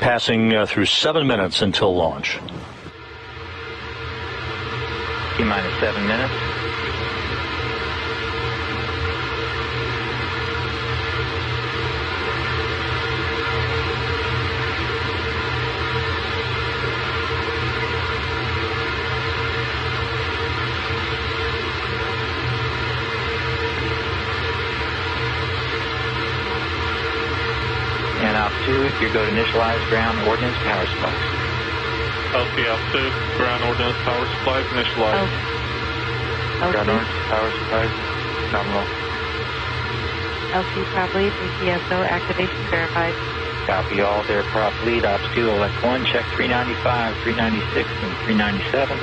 Passing through 7 minutes until launch. T-minus 7 minutes. And Alpha 2, you go to initialize ground ordnance power supply. LC Alpha 2, ground ordnance power supply initialized. Ground ordnance power supply nominal. LC Probably, PCSO activation verified. Copy all aircraft lead. Ops 2, elect 1, check 395, 396, and 397.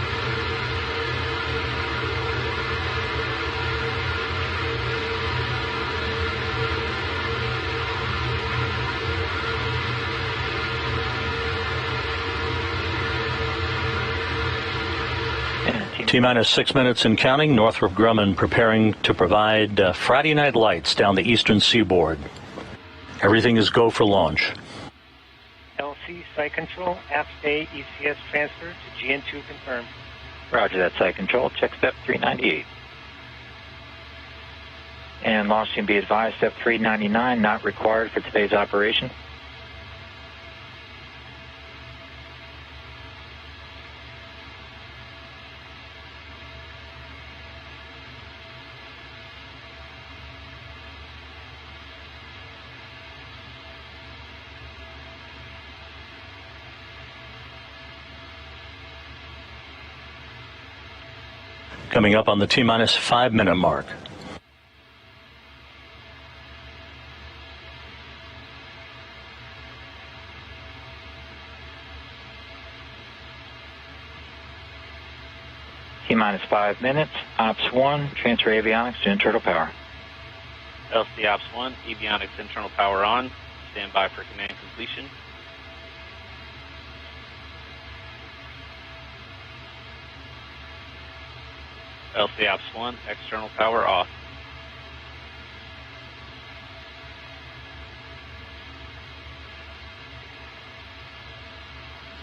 T-minus 6 minutes and counting. Northrop Grumman preparing to provide Friday night lights down the eastern seaboard. Everything is go for launch. LC Site Control, aft A ECS transfer to GN2 confirmed. Roger that, Site Control. Check step 398. And launch team be advised, step 399 not required for today's operation. Coming up on the T-minus 5 minute mark. T-minus 5 minutes. Ops 1, transfer avionics to internal power. LC Ops 1, avionics internal power on. Stand by for command completion. LC Ops 1, external power off.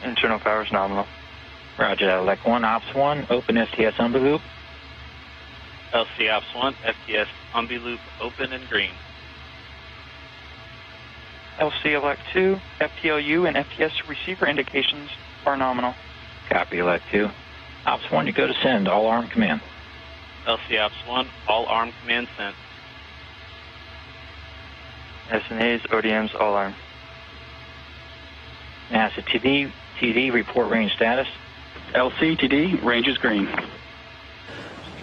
Internal power is nominal. Roger that, elect 1, Ops 1, open STS umbi loop. LC Ops 1, FTS umbi loop open and green. LC elect 2, FTLU and FTS receiver indications are nominal. Copy, elect 2. Ops 1, you go to send, all arm command. LC Ops 1, all arm command sent. SNAs, ODMs, all arm. NASA TD, report range status. LC TD, range is green.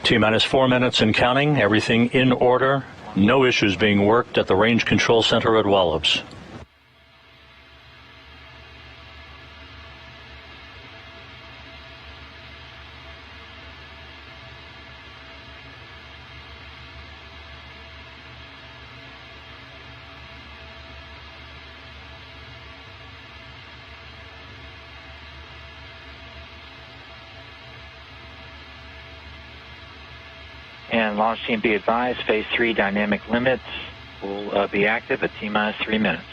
T-minus 4 minutes and counting. Everything in order. No issues being worked at the Range Control Center at Wallops. And launch team be advised, phase 3 dynamic limits will be active at T-minus 3 minutes.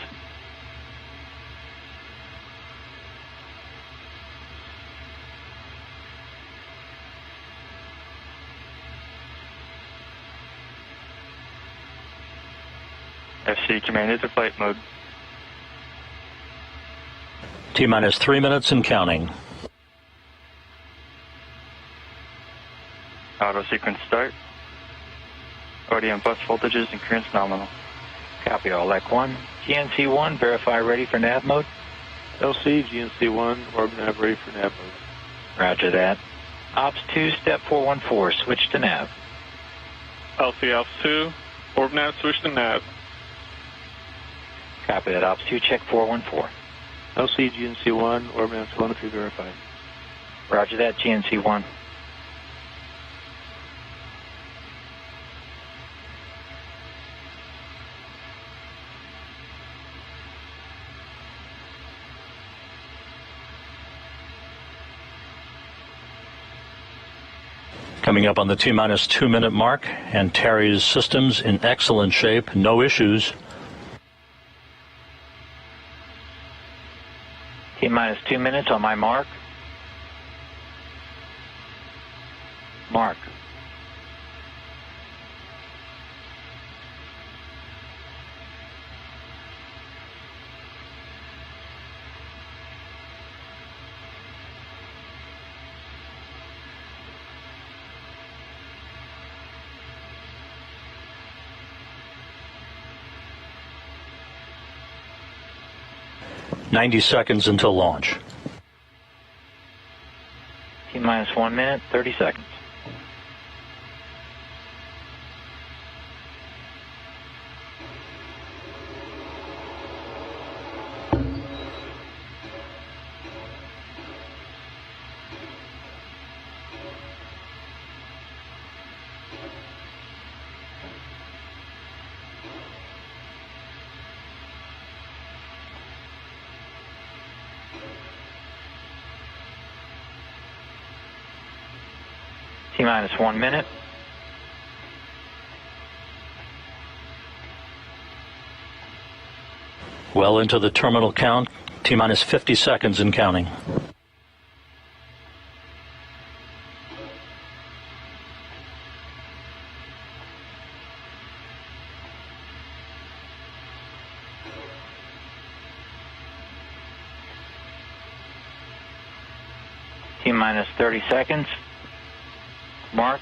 FC command into flight mode. T-minus 3 minutes and counting. Auto sequence start. ODM bus voltages and currents nominal. Copy all, elect 1. GNC1, verify ready for nav mode. LC, GNC1, orb nav ready for nav mode. Roger that. Ops 2, step 414, switch to nav. LC Ops 2, orb nav switch to nav. Copy that, Ops 2, check 414. LC, GNC1, orb nav telemetry verified. Roger that, GNC1. Coming up on the T-minus 2 minute mark. Antares systems in excellent shape. No issues. T-minus 2 minutes on my mark. Mark. .90 seconds until launch. T-minus 1 minute, 30 seconds. T-minus 1 minute. Well into the terminal count, T-minus 50 seconds and counting. T-minus 30 seconds. Mark.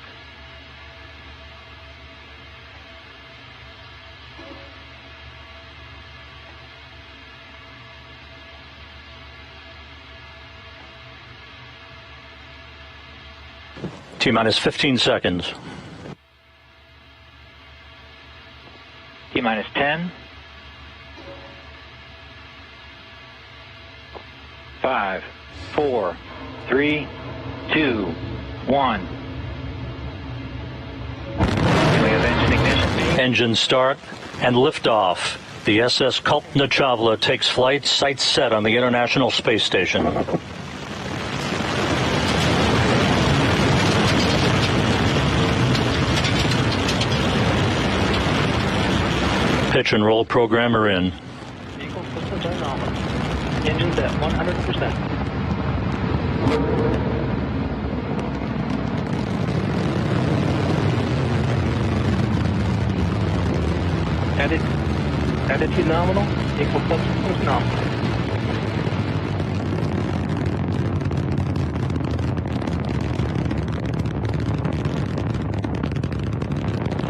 T-minus 15 seconds. T-minus 10. 5, 4, 3, 2, 1. We have engine ignition. Engine start and liftoff. The SS Kalpana Chawla takes flight, sights set on the International Space Station. Pitch and roll programmer in. Vehicle systems are nominal. Engines at 100%. Attitude nominal. Vehicle subsystems nominal.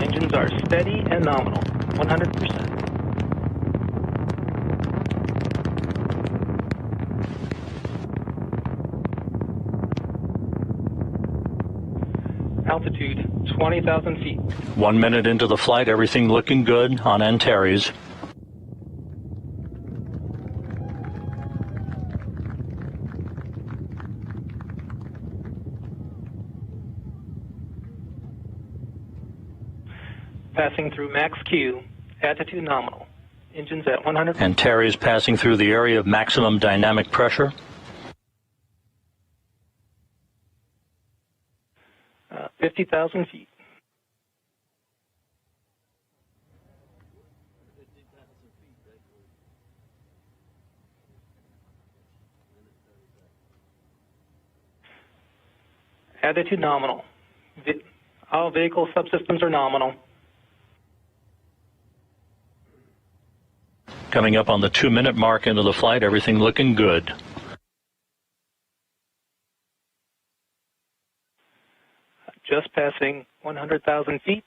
Engines are steady and nominal. 100%. Altitude 20,000 feet. 1 minute into the flight, everything looking good on Antares. Passing through max Q. Attitude nominal. Engines at 100%. Antares passing through the area of maximum dynamic pressure. 50,000 feet. Attitude nominal. All vehicle subsystems are nominal. Coming up on the 2-minute mark into the flight, everything looking good. Just passing 100,000 feet.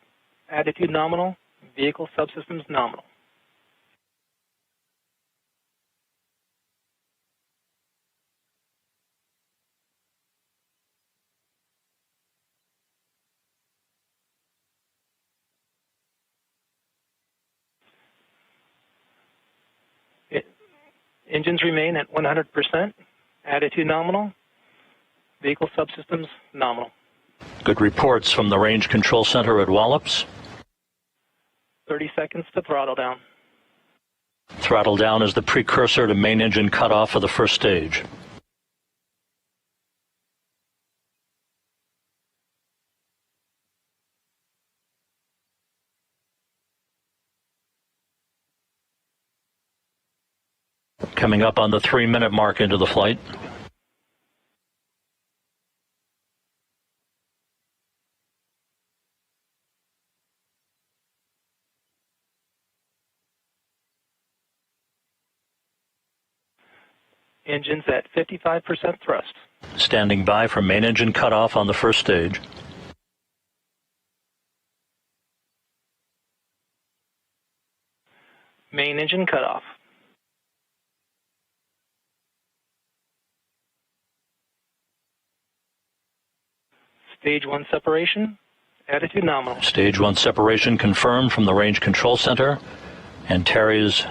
Attitude nominal. Vehicle subsystems nominal. Engines remain at 100%. Attitude nominal. Vehicle subsystems nominal. Good reports from the Range Control Center at Wallops. 30 seconds to throttle down. Throttle down is the precursor to main engine cutoff for the first stage. Coming up on the 3-minute mark into the flight. Engines at 55% thrust. Standing by for main engine cutoff on the first stage. Main engine cutoff. Stage 1 separation. Attitude nominal. Stage 1 separation confirmed from the Range Control Center. Antares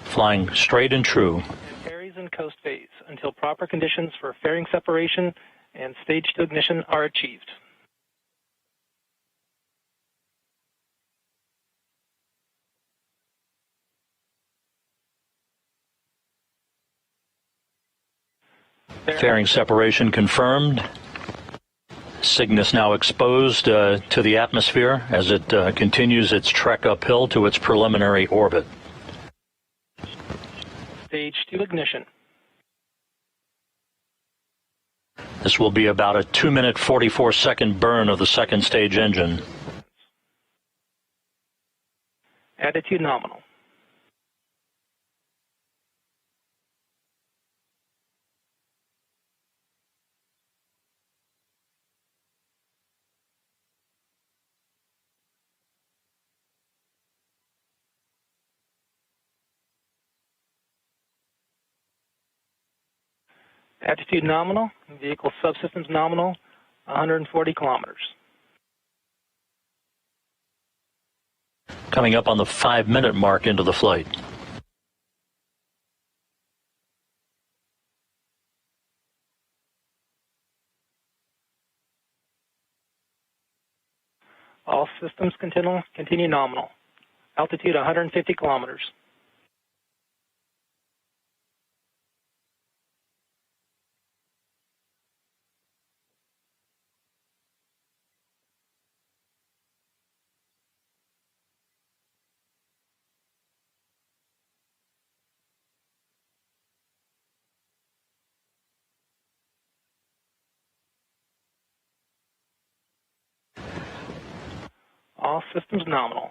flying straight and true. Antares in coast phase until proper conditions for fairing separation and stage 2 ignition are achieved. Fairing separation confirmed. Cygnus now exposed to the atmosphere as it continues its trek uphill to its preliminary orbit. Stage 2 ignition. This will be about a 2-minute 44-second burn of the second stage engine. Attitude nominal. Attitude nominal, vehicle subsystems nominal, 140 kilometers. Coming up on the 5-minute mark into the flight. All systems continue nominal. Altitude 150 kilometers. All systems nominal.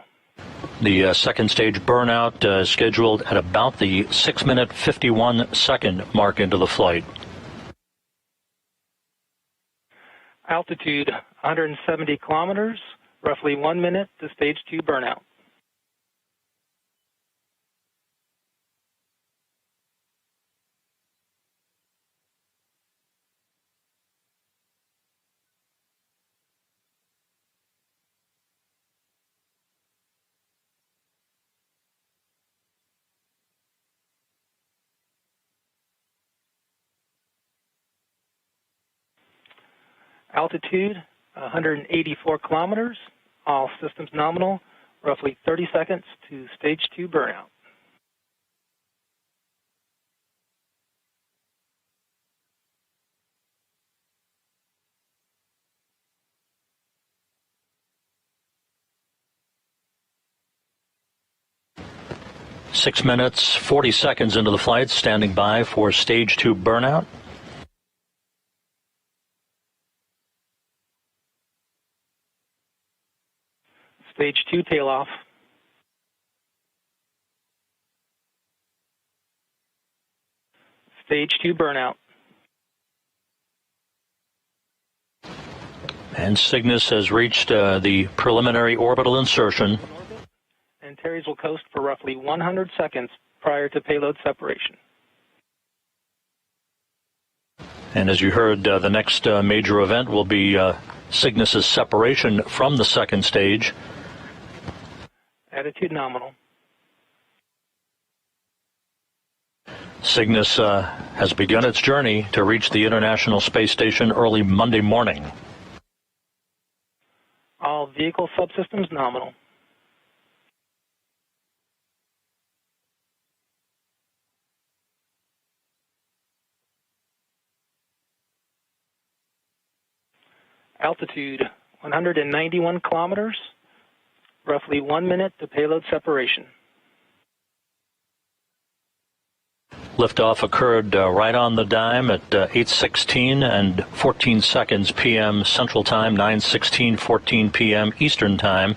The second stage burnout is scheduled at about the 6-minute 51-second mark into the flight. Altitude 170 kilometers, roughly 1 minute to stage 2 burnout. Altitude 184 kilometers, all systems nominal, roughly 30 seconds to stage 2 burnout. Six minutes, 40 seconds into the flight, standing by for stage 2 burnout. Stage 2 tail-off. Stage 2 burnout. And Cygnus has reached the preliminary orbital insertion. Antares will coast for roughly 100 seconds prior to payload separation. And as you heard, the next major event will be Cygnus's separation from the second stage. Attitude nominal. Cygnus has begun its journey to reach the International Space Station early Monday morning. All vehicle subsystems nominal. Altitude 191 kilometers, roughly 1 minute to payload separation. Liftoff occurred right on the dime at 8:16 and 14 seconds p.m. Central Time, 9:16:14 p.m. Eastern Time.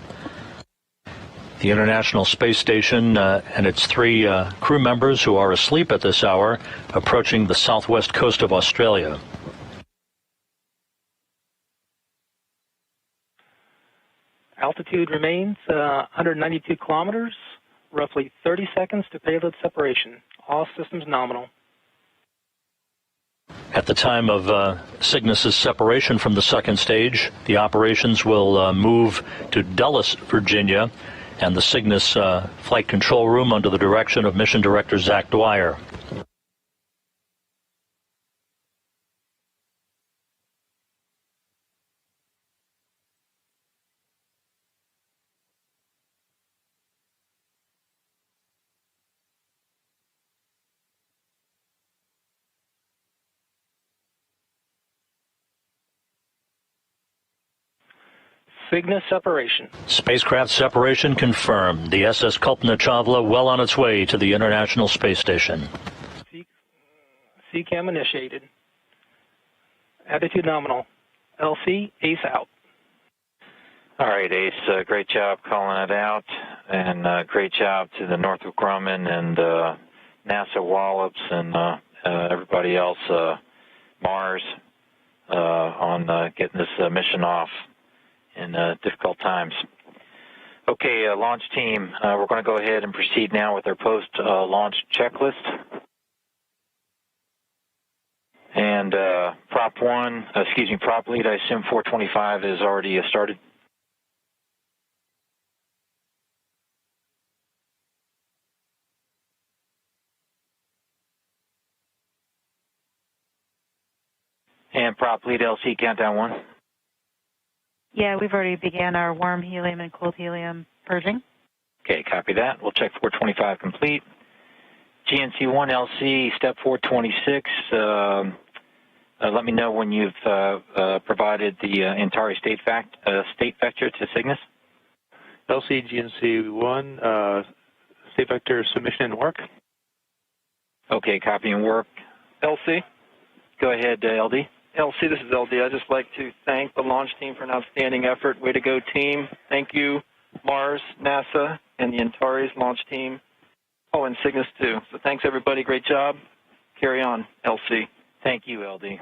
The International Space Station and its 3 crew members who are asleep at this hour approaching the southwest coast of Australia. Altitude remains 192 kilometers, roughly 30 seconds to payload separation. All systems nominal. At the time of Cygnus's separation from the second stage, the operations will move to Dulles, Virginia, and the Cygnus Flight Control Room under the direction of Mission Director Zach Dwyer. Cygnus separation. Spacecraft separation confirmed. The SS Kalpana Chawla well on its way to the International Space Station. CCAM initiated. Attitude nominal. LC, ace out. All right, Ace, great job calling it out, and great job to the Northrop Grumman and NASA Wallops and everybody else, Mars, on getting this mission off in difficult times. Okay, launch team, we're going to go ahead and proceed now with our post-launch checklist. And prop lead, I assume 425 is already started. And prop lead LC, countdown 1. Yeah, we've already began our warm helium and cold helium purging. Okay, copy that. We'll check 425 complete. GNC1 LC, step 426. Let me know when you've provided the Antares state vector to Cygnus. LC GNC1, state vector submission and work. Okay, copy and work. LC. Go ahead, LD. LC, this is LD. I'd just like to thank the launch team for an outstanding effort. Way to go, team. Thank you, Mars, NASA, and the Antares launch team. Oh, and Cygnus, too. So thanks, everybody. Great job. Carry on, LC. Thank you, LD.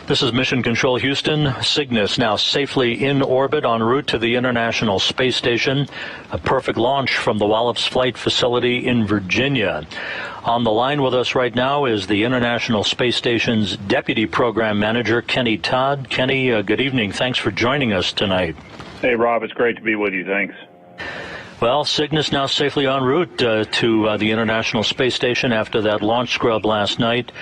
This is Mission Control Houston. Cygnus now safely in orbit en route to the International Space Station. A perfect launch from the Wallops Flight Facility in Virginia. On the line with us right now is the International Space Station's Deputy Program Manager, Kenny Todd. Kenny, good evening. Thanks for joining us tonight. Hey, Rob. It's great to be with you. Thanks. Well, Cygnus now safely en route to the International Space Station after that launch scrub last night,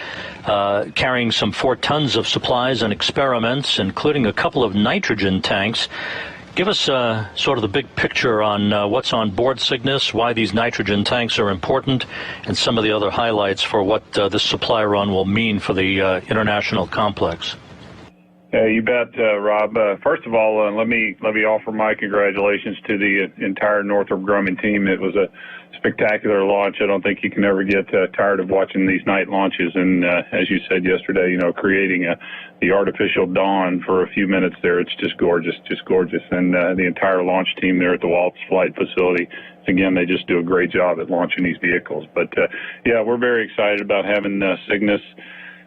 carrying some 4 tons of supplies and experiments, including a couple of nitrogen tanks. Give us sort of the big picture on what's on board Cygnus, why these nitrogen tanks are important, and some of the other highlights for what this supply run will mean for the international complex. You bet, Rob. First of all, let me offer my congratulations to the entire Northrop Grumman team. It was a spectacular launch. I don't think you can ever get tired of watching these night launches. And as you said yesterday, creating the artificial dawn for a few minutes there, it's just gorgeous. And the entire launch team there at the Wallops Flight Facility, again, they just do a great job at launching these vehicles. But yeah, we're very excited about having Cygnus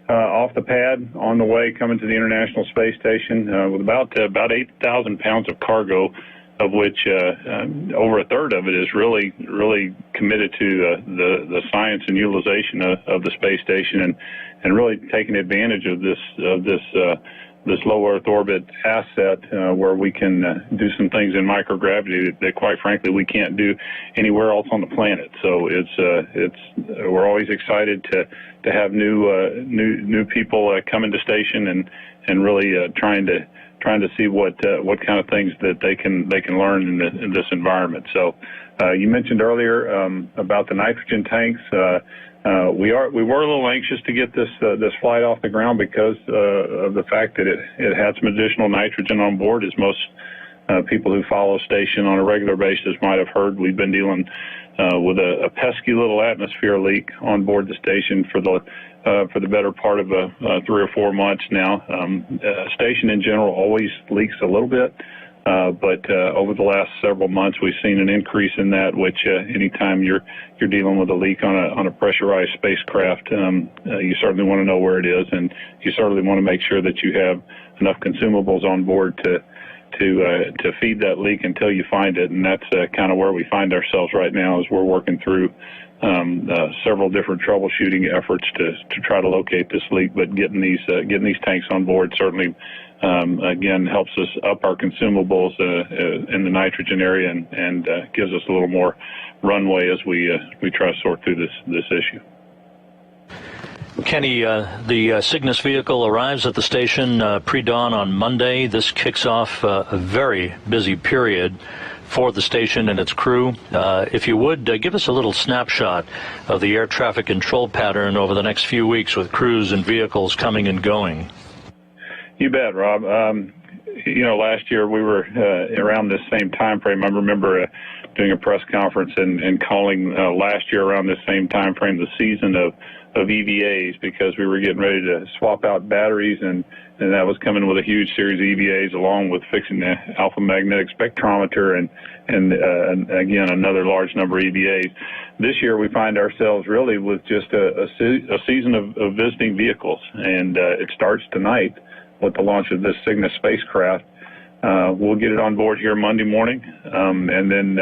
off the pad on the way coming to the International Space Station with about 8,000 pounds of cargo, of which over a third of it is really committed to the science and utilization of the space station and really taking advantage of this low Earth orbit asset where we can do some things in microgravity that quite frankly we can't do anywhere else on the planet. So we're always excited to have new people come into station and really trying to see what kind of things that they can learn in this environment. So you mentioned earlier about the nitrogen tanks. We were a little anxious to get this flight off the ground because of the fact that it had some additional nitrogen on board. As most people who follow station on a regular basis might have heard, we've been dealing with a pesky little atmosphere leak on board the station for the better part of 3 or 4 months now. Station in general always leaks a little bit. But over the last several months, we've seen an increase in that, which anytime you're dealing with a leak on a pressurized spacecraft, you certainly want to know where it is, and you certainly want to make sure that you have enough consumables on board to feed that leak until you find it. And that's kind of where we find ourselves right now, as we're working through several different troubleshooting efforts to try to locate this leak. But getting these tanks on board certainly again helps us up our consumables in the nitrogen area and gives us a little more runway as we try to sort through this issue. Kenny, the Cygnus vehicle arrives at the station pre-dawn on Monday. This kicks off a very busy period for the station and its crew. If you would, give us a little snapshot of the air traffic control pattern over the next few weeks with crews and vehicles coming and going. You bet, Rob. Last year we were around this same time frame. I remember doing a press conference and calling last year around this same time frame the season of EVAs, because we were getting ready to swap out batteries, and that was coming with a huge series of EVAs along with fixing the alpha magnetic spectrometer and again another large number of EVAs. This year we find ourselves really with just a season of visiting vehicles, and it starts tonight with the launch of this Cygnus spacecraft. We'll get it on board here Monday morning, and then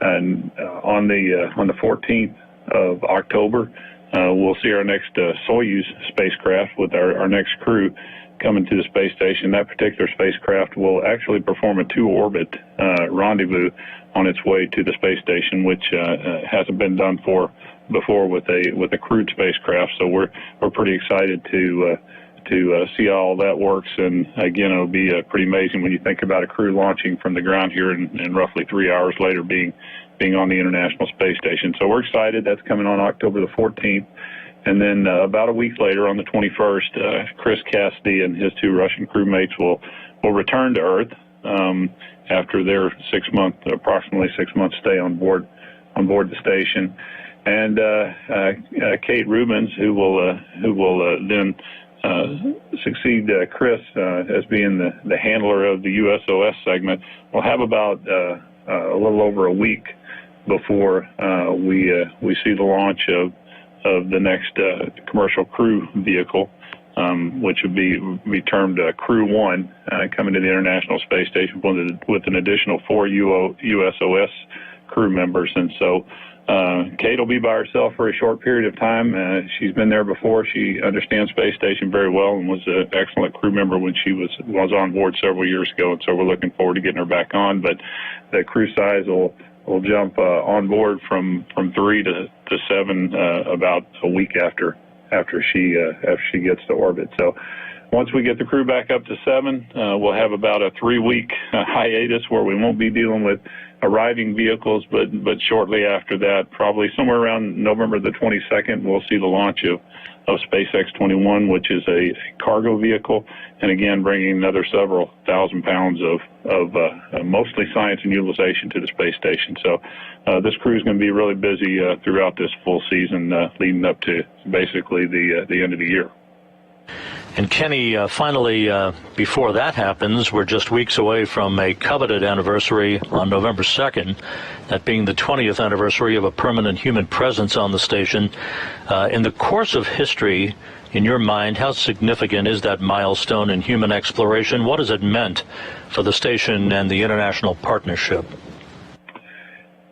on the 14th of October, we'll see our next Soyuz spacecraft with our next crew coming to the space station. That particular spacecraft will actually perform a 2-orbit rendezvous on its way to the space station, which hasn't been done before with a crewed spacecraft. So we're pretty excited to see how all that works. And again, it'll be pretty amazing when you think about a crew launching from the ground here and roughly 3 hours later being on the International Space Station. So we're excited. That's coming on October the 14th. And then about a week later, on the 21st, Chris Cassidy and his 2 Russian crewmates will return to Earth after their approximately 6 month stay on board the station. And Kate Rubins, who will then succeed Chris as being the handler of the USOS segment, will have about a little over a week before we see the launch of the next commercial crew vehicle, which would be termed Crew 1, coming to the International Space Station with an additional 4 USOS crew members. And so Kate will be by herself for a short period of time. She's been there before. She understands Space Station very well and was an excellent crew member when she was on board several years ago. And so we're looking forward to getting her back on. But the crew size will jump on board from 3 to 7 about a week after she gets to orbit. So once we get the crew back up to 7, we'll have about a 3-week hiatus where we won't be dealing with arriving vehicles, but shortly after that, probably somewhere around November the 22nd, we'll see the launch of SpaceX 21, which is a cargo vehicle, and again bringing another several thousand pounds of mostly science and utilization to the space station. So this crew is going to be really busy throughout this full season, leading up to basically the end of the year. And Kenny, finally, before that happens, we're just weeks away from a coveted anniversary on November 2nd, that being the 20th anniversary of a permanent human presence on the station. In the course of history, in your mind, how significant is that milestone in human exploration? What has it meant for the station and the international partnership?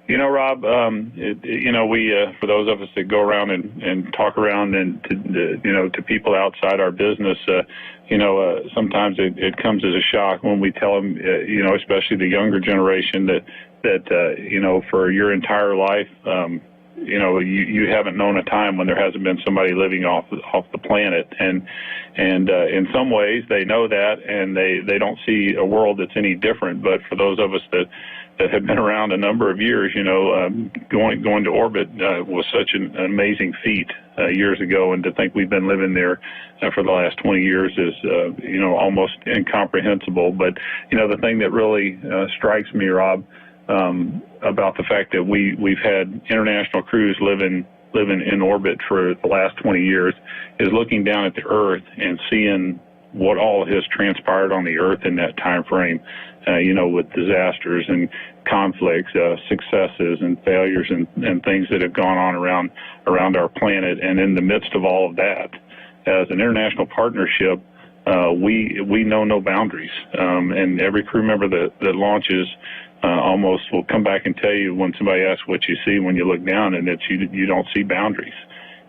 Rob, we, for those of us that go around and talk around and to people outside our business, sometimes it comes as a shock when we tell them, especially the younger generation that for your entire life, you haven't known a time when there hasn't been somebody living off the planet. And in some ways they know that, and they don't see a world that's any different. But for those of us that have been around a number of years, going to orbit was such an amazing feat years ago, and to think we've been living there for the last 20 years is, almost incomprehensible. But, the thing that really strikes me, Rob, about the fact that we've had international crews living in orbit for the last 20 years is looking down at the Earth and seeing what all has transpired on the Earth in that time frame, with disasters and conflicts, successes and failures and things that have gone on around our planet. And in the midst of all of that, as an international partnership, we know no boundaries. And every crew member that launches almost will come back and tell you when somebody asks what you see when you look down, and it's you don't see boundaries.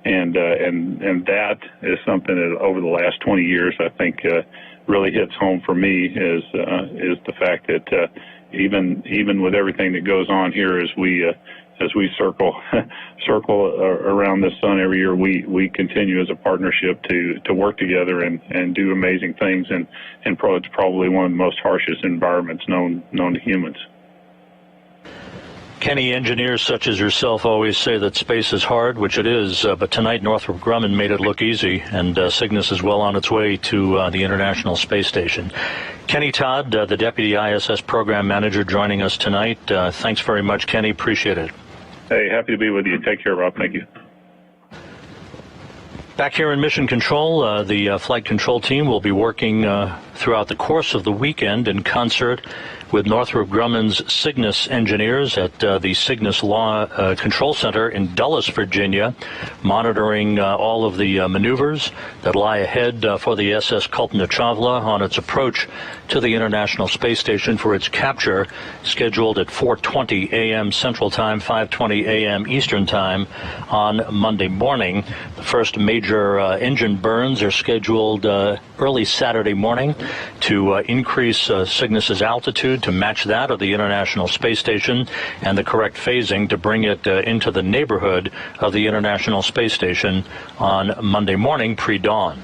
And that is something that over the last 20 years, I think, really hits home for me is the fact that even with everything that goes on here as we circle around the sun every year, we continue as a partnership to work together and do amazing things. And it's probably one of the most harshest environments known to humans. Kenny, engineers such as yourself always say that space is hard, which it is, but tonight Northrop Grumman made it look easy, and Cygnus is well on its way to the International Space Station. Kenny Todd, the Deputy ISS Program Manager, joining us tonight. Thanks very much, Kenny. Appreciate it. Hey, happy to be with you. Take care, Rob. Thank you. Back here in Mission Control, the flight control team will be working throughout the course of the weekend in concert with Northrop Grumman's Cygnus engineers at the Cygnus Law Control Center in Dulles, Virginia, monitoring all of the maneuvers that lie ahead for the SS Kalpana Chawla on its approach to the International Space Station for its capture, scheduled at 4:20 a.m. Central Time, 5:20 a.m. Eastern Time on Monday morning. The first major engine burns are scheduled early Saturday morning to increase Cygnus's altitude to match that of the International Space Station, and the correct phasing to bring it into the neighborhood of the International Space Station on Monday morning pre-dawn.